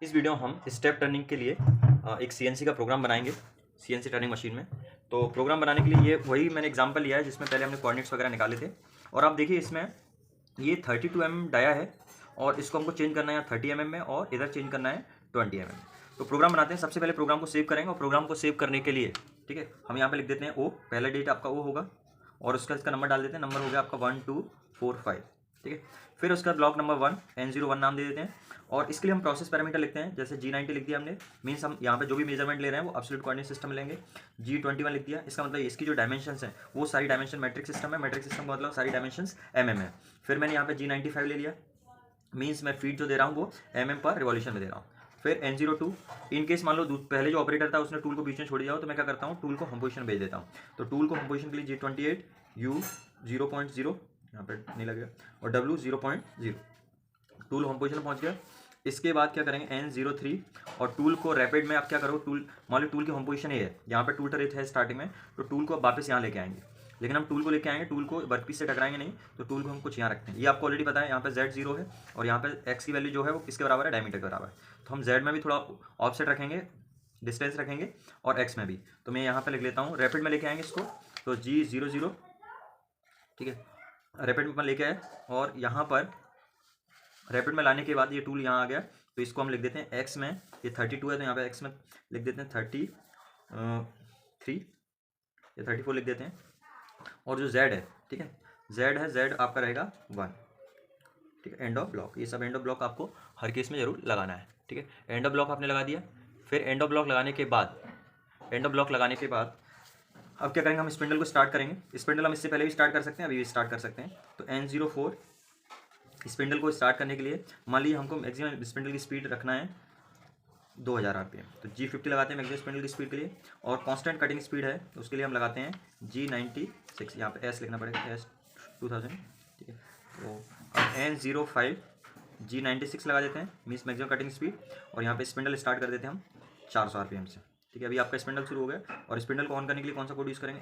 इस वीडियो में हम स्टेप टर्निंग के लिए एक सीएनसी का प्रोग्राम बनाएंगे सीएनसी टर्निंग मशीन में। तो प्रोग्राम बनाने के लिए ये वही मैंने एग्जांपल लिया है जिसमें पहले हमने कोऑर्डिनेट्स वगैरह निकाले थे। और आप देखिए इसमें ये 32 mm डाया है और इसको हमको चेंज करना है 30 mm में और इधर चेंज करना है 20 mm। तो प्रोग्राम बनाते हैं। सबसे पहले प्रोग्राम को सेव करेंगे और प्रोग्राम को सेव करने के लिए ठीक है हम यहाँ पे लिख देते हैं ओ, पहला डेट आपका ओ होगा और उसका इसका नंबर डाल देते हैं। नंबर हो गया आपका 1245 ठीक है। फिर उसका ब्लॉक नंबर 1 N01 नाम दे देते हैं और इसके लिए हम प्रोसेस पैरामीटर लिखते हैं। जैसे G90 लिख दिया हमने, मीन्स हम यहाँ पे जो भी मेजरमेंट ले रहे हैं वो एब्सोल्यूट कोऑर्डिनेट सिस्टम में लेंगे। G21 लिख दिया, इसका मतलब इसकी जो डायमेंशंस हैं वो सारी डायमेंशन मैट्रिक सिस्टम है। मैट्रिक सिस्टम का मतलब सारी डायमेंशंस mm है। फिर मैंने यहाँ पे G95 ले लिया, मीन्स मैं फीट जो दे रहा हूँ वो mm पर रिवॉल्यूशन में दे रहा हूँ। फिर N02, इन केस मान लो पहले जो ऑपरेटर था उसने टूल को बीच में छोड़ दिया हो तो मैं क्या करता हूँ, टूल को होम पोजीशन भेज देता हूँ। तो टूल को होम पोजीशन के लिए G28 U 0.0 यहाँ पे नहीं लगेगा और W 0.0, टूल होम पोजीशन पहुँच गया। इसके बाद क्या करेंगे N03 और टूल को रैपिड में आप क्या करो, टूल मान लो टूल की होम पोजीशन ये है, यहाँ पे टूल टरेट है स्टार्टिंग में, तो टूल को वापस यहाँ लेके आएंगे। लेकिन हम टूल को लेके आएंगे, टूल को वर्कपीस से टकराएंगे नहीं, तो टूल को हम कुछ यहाँ रखते हैं। ये आपको ऑलरेडी पता है, यहाँ पे Z0 है और यहाँ पे x की वैल्यू जो है वो किसके बराबर है, डायमीटर के बराबर है। तो हम Z में भी थोड़ा ऑफसेट रखेंगे, डिस्टेंस रखेंगे और x में भी। तो मैं यहाँ पे लिख लेता हूँ, रैपिड में लेके आएंगे इसको, तो G00 ठीक है, रैपिड में लेके आए और यहाँ पर रैपिड में लाने के बाद ये टूल यहाँ आ गया। तो इसको हम लिख देते हैं x में, ये 32 है तो यहाँ पे x में लिख देते हैं 33 या 34 लिख देते हैं। और जो z है ठीक है, z है, z आपका रहेगा 1 ठीक है। एंड ऑफ ब्लॉक, ये सब एंड ऑफ ब्लॉक आपको हर केस में जरूर लगाना है ठीक है। एंड ऑफ ब्लॉक आपने लगा दिया। फिर एंड ऑफ ब्लॉक लगाने के बाद अब क्या करेंगे, हम स्पिंडल को स्टार्ट करेंगे। स्पिंडल हम इससे पहले भी स्टार्ट कर सकते हैं, अभी भी स्टार्ट कर सकते हैं। तो N04 स्पिंडल को स्टार्ट करने के लिए मान लीजिए हमको मैक्सिमम स्पिंडल की स्पीड रखना है 2000 RPM, तो G50 लगाते हैं मैक्सिमम स्पिंडल की स्पीड के लिए। और कांस्टेंट कटिंग स्पीड है तो उसके लिए हम लगाते हैं G96, यहाँ पे S लिखना पड़ेगा, S 2000 ठीक है। तो अब N05 G96 लगा देते हैं, मीन्स मैक्सिमम कटिंग स्पीड। और यहाँ पे स्पिंडल स्टार्ट कर देते हैं हम 400 RPM से ठीक है। अभी आपका स्पिंडल शुरू हो गया और स्पिंडल को ऑन करने के लिए कौन सा कोड यूज़ करेंगे,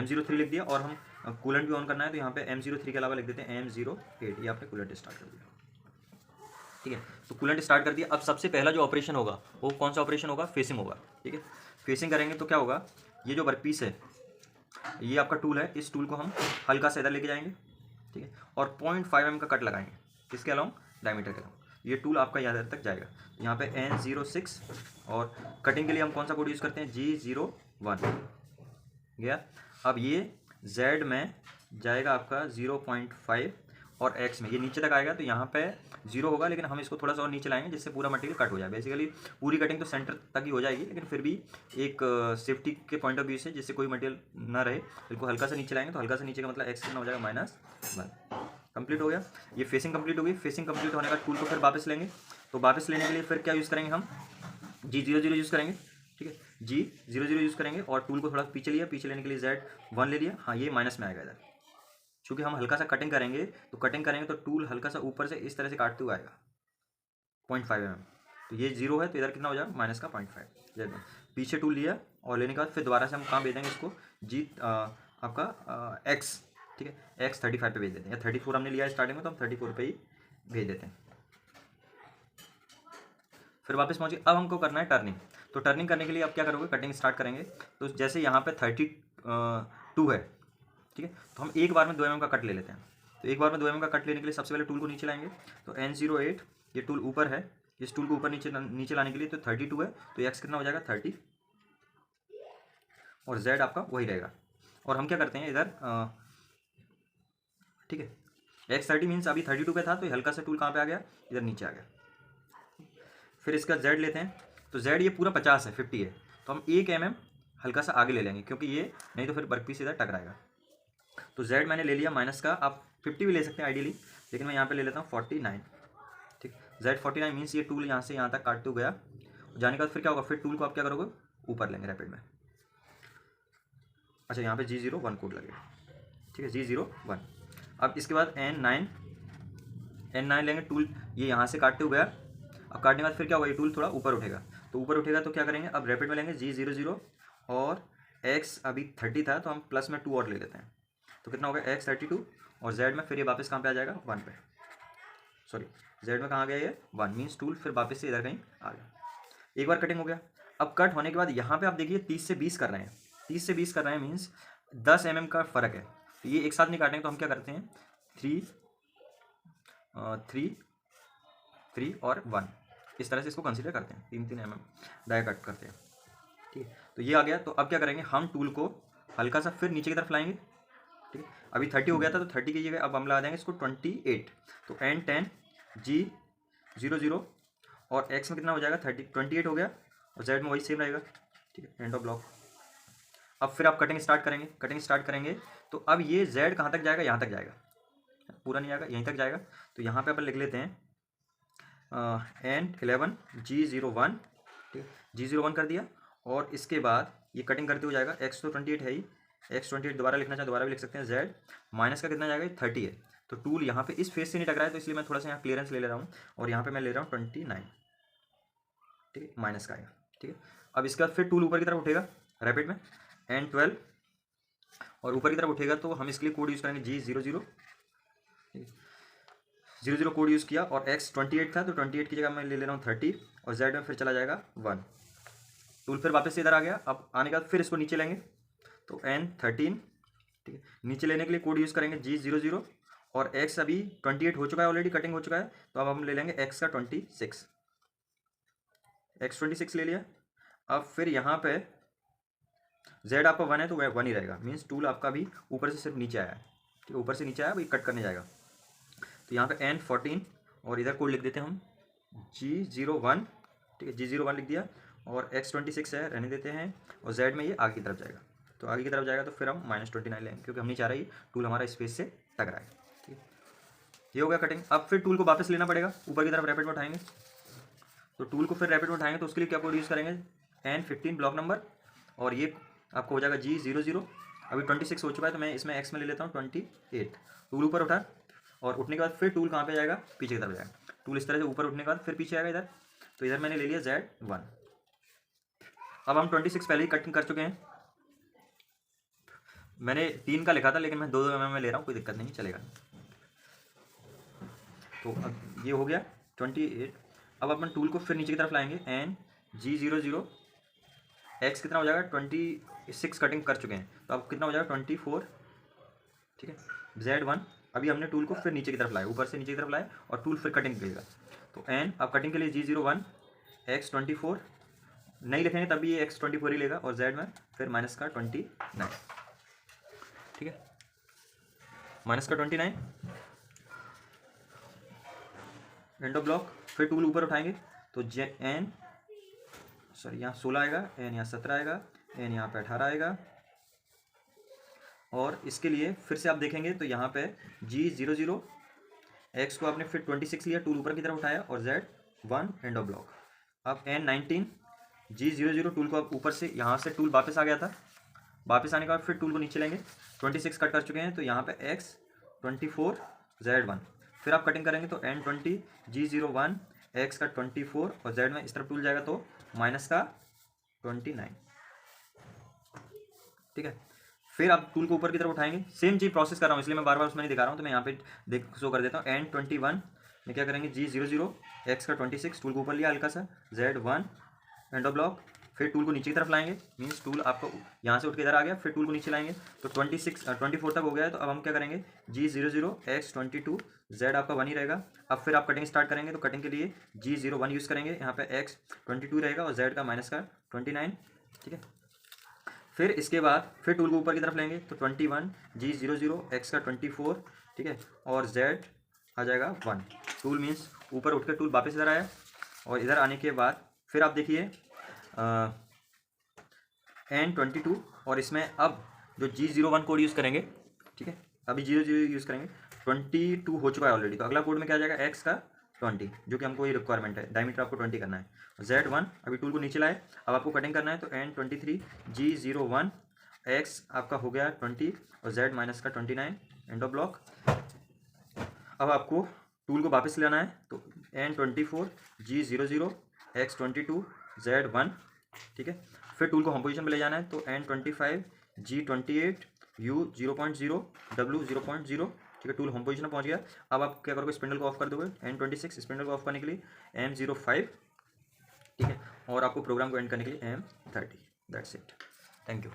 M03 लिख दिया। और हम कूलेंट भी ऑन करना है तो यहाँ पे M03 के अलावा लिख देते हैं M08, ये आपने कूलेंट स्टार्ट कर दिया ठीक है। तो कूलेंट स्टार्ट कर दिया। अब सबसे पहला जो ऑपरेशन होगा वो कौन सा ऑपरेशन होगा, फेसिंग होगा ठीक है। फेसिंग करेंगे तो क्या होगा, ये जो वर्कपीस है ये आपका टूल है, इस टूल को हम हल्का से इधर लेके जाएंगे ठीक है और 0.5 mm का कट लगाएंगे, किसके अलाउंग, डायमीटर के अलाउंग। ये टूल आपका यहाँ तक जाएगा। यहाँ पे N06 और कटिंग के लिए हम कौन सा कोड यूज़ करते हैं, G01 गया। अब ये Z में जाएगा आपका 0.5 और X में ये नीचे तक आएगा, तो यहाँ पे 0 होगा लेकिन हम इसको थोड़ा सा और नीचे लाएंगे जिससे पूरा मटेरियल कट हो जाए। बेसिकली पूरी कटिंग तो सेंटर तक ही हो जाएगी, लेकिन फिर भी एक सेफ्टी के पॉइंट ऑफ व्यू से जिससे कोई मटेरियल ना रहे, बिल्कुल हल्का सा नीचे लाएंगे। तो हल्का सा नीचे का मतलब X कितना हो जाएगा, -1। कंप्लीट हो गया, ये फेसिंग कंप्लीट हो गई। फेसिंग कंप्लीट होने का टूल को फिर वापस लेंगे। तो वापस लेने के लिए फिर क्या यूज़ करेंगे, हम G00 यूज़ करेंगे ठीक है। G00 यूज़ करेंगे और टूल को थोड़ा पीछे लिया, पीछे लेने के लिए Z1 ले लिया। हाँ, ये माइनस में आएगा इधर, चूँकि हम हल्का सा कटिंग करेंगे तो टूल हल्का सा ऊपर से इस तरह से काटते हुए आएगा 0.5 mm। तो ये 0 है तो इधर कितना हो जाएगा, माइनस का 0.5। Z1 पीछे टूल लिया और लेने के बाद फिर दोबारा से हम कहाँ भेज देंगे इसको, आपका X ठीक है, X 35 पे भेज देते हैं, या 34 हमने लिया है स्टार्टिंग में तो हम 34 पे ही भेज देते हैं। फिर वापस पहुँचे। अब हमको करना है टर्निंग। तो टर्निंग करने के लिए आप क्या करोगे, कटिंग स्टार्ट करेंगे। तो जैसे यहाँ पे 32 है ठीक है, तो हम एक बार में 2 mm का कट ले लेते हैं। तो एक बार में 2 mm का कट लेने के लिए सबसे पहले टूल को नीचे लाएंगे। तो N08 ये टूल ऊपर है, इस टूल को ऊपर नीचे लाने के लिए तो 32 है तो X कितना हो जाएगा 30 और Z आपका वही रहेगा। और हम क्या करते हैं इधर ठीक है, X 30 मीन्स अभी 32 पे था तो हल्का सा टूल कहाँ पे आ गया, इधर नीचे आ गया। फिर इसका Z लेते हैं। तो Z ये पूरा 50 है, 50 है, तो हम 1 mm हल्का सा आगे ले लेंगे क्योंकि ये नहीं तो फिर वर्कपीस इधर टकराएगा। तो Z मैंने ले लिया माइनस का, आप 50 भी ले सकते हैं आइडियली, लेकिन मैं यहाँ पे ले लेता हूँ 49 ठीक। Z 49 मीन्स ये टूल यहाँ से यहाँ तक काटते हुए गया। जाने के बाद फिर क्या होगा, फिर टूल को आप क्या करोगे, ऊपर लेंगे रैपिड में। अच्छा, यहाँ पे G01 कोड लगेगा ठीक है, G01। अब इसके बाद N9 लेंगे, टूल ये यहाँ से काटते हुए गया। अब काटने के बाद फिर क्या होगा, ये टूल थोड़ा ऊपर उठेगा। तो ऊपर उठेगा तो क्या करेंगे, अब रैपिड में लेंगे G00 और X अभी 30 था तो हम प्लस में 2 और ले लेते हैं। तो कितना हो गया, X 32 और Z में फिर ये वापस कहाँ पे आ जाएगा, 1 पे, सॉरी जेड में कहाँ गया ये 1, मीन्स टूल फिर वापस से इधर कहीं आ गया। एक बार कटिंग हो गया। अब कट होने के बाद यहाँ पे आप देखिए 30 से 20 कर रहे हैं, 30 से 20 कर रहे हैं, मीन्स 10 mm का फ़र्क है। तो ये एक साथ नहीं काटेंगे, तो हम क्या करते हैं 3 और 1 इस तरह से इसको कंसीडर करते हैं, 3 mm डाया कट करते हैं। ठीक है, तो ये आ गया। तो अब क्या करेंगे, हम टूल को हल्का सा फिर नीचे की तरफ लाएंगे। ठीक है, अभी 30 हो गया था तो 30 की जगह अब हम लगा देंगे इसको 28। तो N10 G00 और x में कितना हो जाएगा 28 हो गया, और z में वही सेम रहेगा। ठीक है, एंड ऑफ ब्लॉक। अब फिर आप कटिंग स्टार्ट करेंगे। तो अब ये z कहाँ तक जाएगा, यहाँ तक जाएगा, पूरा नहीं जाएगा, यहीं तक जाएगा। तो यहाँ पे अपन लिख लेते हैं N11 G01। ठीक है, G01 कर दिया, और इसके बाद ये कटिंग करते हुए जाएगा। x तो 28 है ही, x28 दोबारा लिखना चाहे दोबारा भी लिख सकते हैं। z माइनस का कितना जाएगा 30 है। तो टूल यहाँ पे इस फेस से नहीं टकरा है, तो इसलिए मैं थोड़ा सा यहाँ क्लियरेंस ले रहा हूँ, और यहाँ पे मैं ले रहा हूँ 29। ठीक है, माइनस का आएगा। ठीक है, अब इसके बाद फिर टूल ऊपर की तरफ उठेगा रैपिड में N12, और ऊपर की तरफ उठेगा तो हम इसके लिए कोड यूज़ करेंगे G00। 00 कोड यूज़ किया, और x28 था तो 28 की जगह मैं ले रहा हूँ 30, और z में फिर चला जाएगा 1। टूल फिर वापस से इधर आ गया। अब आने के बाद फिर इसको नीचे लेंगे तो N13। ठीक है, नीचे लेने के लिए कोड यूज़ करेंगे G00, और x अभी 28 हो चुका है, ऑलरेडी कटिंग हो चुका है, तो अब हम ले लेंगे x का 26, x26 ले लिया। अब फिर यहाँ पे z आपका 1 है तो वह 1 ही रहेगा, मीन्स टूल आपका भी ऊपर से सिर्फ नीचे आया है। ठीक है, ऊपर से नीचे आया, वही कट करने जाएगा। तो यहाँ पे N14, और इधर कोड लिख देते हैं हम G01। ठीक है, G01 लिख दिया, और x26 है रहने देते हैं, और z में ये आगे की तरफ जाएगा। तो आगे की तरफ जाएगा तो फिर हम -29 लेंगे, क्योंकि हम नहीं चाह रहे टूल हमारा स्पेस से टकराए। ठीक है, ये हो गया कटिंग। अब फिर टूल को वापस लेना पड़ेगा, ऊपर की तरफ रैपिड में उठाएंगे। तो टूल को फिर रैपिड में उठाएंगे तो उसके लिए क्या कोड यूज़ करेंगे N15 ब्लॉक नंबर, और ये आपको हो जाएगा G00। अभी 26 हो चुका है तो मैं इसमें x में ले लेता हूँ 28। टूल ऊपर उठा, और उठने के बाद फिर टूल कहाँ पे जाएगा, पीछे की तरफ जाएगा। टूल इस तरह से ऊपर उठने के बाद फिर पीछे आएगा इधर, तो इधर मैंने ले लिया Z1। अब हम 26 पहले ही कटिंग कर चुके हैं, मैंने 3 का लिखा था लेकिन मैं 2 mm में ले रहा हूँ, कोई दिक्कत नहीं, चलेगा। तो अब ये हो गया 28। अब अपन टूल को फिर नीचे की तरफ लाएंगे N G00, x कितना हो जाएगा 26 कटिंग कर चुके हैं, तो अब कितना हो जाएगा 24। ठीक है, Z1 अभी हमने टूल को फिर नीचे की तरफ लाया, ऊपर से नीचे की तरफ लाए, और टूल फिर कटिंग करेगा। तो N अब कटिंग के लिए G01 x24 नहीं लिखेंगे तब भी ये x24 ही लेगा, और Z में फिर माइनस का 29। ठीक है, माइनस का 29 एंड ऑफ ब्लॉक। फिर टूल ऊपर उठाएंगे तो N सॉरी यहाँ 16 आएगा, N यहाँ 17 आएगा, N यहाँ पे 18 आएगा, और इसके लिए फिर से आप देखेंगे तो यहाँ पे G00 x को आपने फिर 26 लिया, टूल ऊपर की तरफ उठाया, और Z1 एंड ऑफ ब्लॉक। अब N19 G00 टूल को आप ऊपर से यहाँ से टूल वापस आ गया था, वापस आने के बाद फिर टूल को नीचे लेंगे, 26 कट कर चुके हैं, तो यहाँ पे x24 Z1। फिर आप कटिंग करेंगे तो N20 G01 x का 24, और Z में इस तरफ टूल जाएगा तो माइनस का 29। ठीक है, फिर आप टूल को ऊपर की तरफ उठाएंगे, सेम चीज़ प्रोसेस कर रहा हूँ इसलिए मैं बार बार उसमें नहीं दिखा रहा हूँ, तो मैं यहाँ पे शो कर देता हूँ। N21 में क्या करेंगे G00 x का 26, टूल को ऊपर लिया हल्का सा, Z1 एंड ऑफ ब्लॉक। फिर टूल को नीचे की तरफ लाएंगे, मीन्स टूल आपको यहाँ से उठ के इधर आ गया, फिर टूल को नीचे लाएंगे तो 24 तक हो गया है। तो अब हम क्या करेंगे G00 x22 Z आपका 1 ही रहेगा। अब फिर आप कटिंग स्टार्ट करेंगे तो कटिंग के लिए G01 यूज़ करेंगे, यहाँ पे x22 रहेगा, और Z का माइनस का 29। ठीक है, फिर इसके बाद फिर टूल को ऊपर की तरफ लेंगे तो 21 G00 x का 24। ठीक है, और Z आ जाएगा 1। टूल मीन्स ऊपर उठ कर टूल वापस इधर आया, और इधर आने के बाद फिर आप देखिए N22, और इसमें अब जो G01 कोड यूज़ करेंगे। ठीक है, अभी 00 यूज़ करेंगे, 22 हो चुका है ऑलरेडी, तो अगला कोड में क्या आ जाएगा x का 20, जो कि हमको ये रिक्वायरमेंट है, डायमीटर आपको 20 करना है। Z1 अभी टूल को नीचे लाए, अब आपको कटिंग करना है तो N23 G01 x आपका हो गया 20, और Z माइनस का 29 एंड ऑफ ब्लॉक। अब आपको टूल को वापस लाना है तो N24 G00 x22 Z1। ठीक है, फिर टूल को होम पोजीशन पे ले जाना है तो N25 G28 U 0.0 W 0.0। ठीक है, टूल होम पोजीशन में पहुंच गया। अब आप क्या करोगे, स्पिंडल को ऑफ कर दोगे, M26 स्पिंडल को ऑफ करने के लिए M05, ठीक है, और आपको प्रोग्राम को एंड करने के लिए M30। That's it, thank you.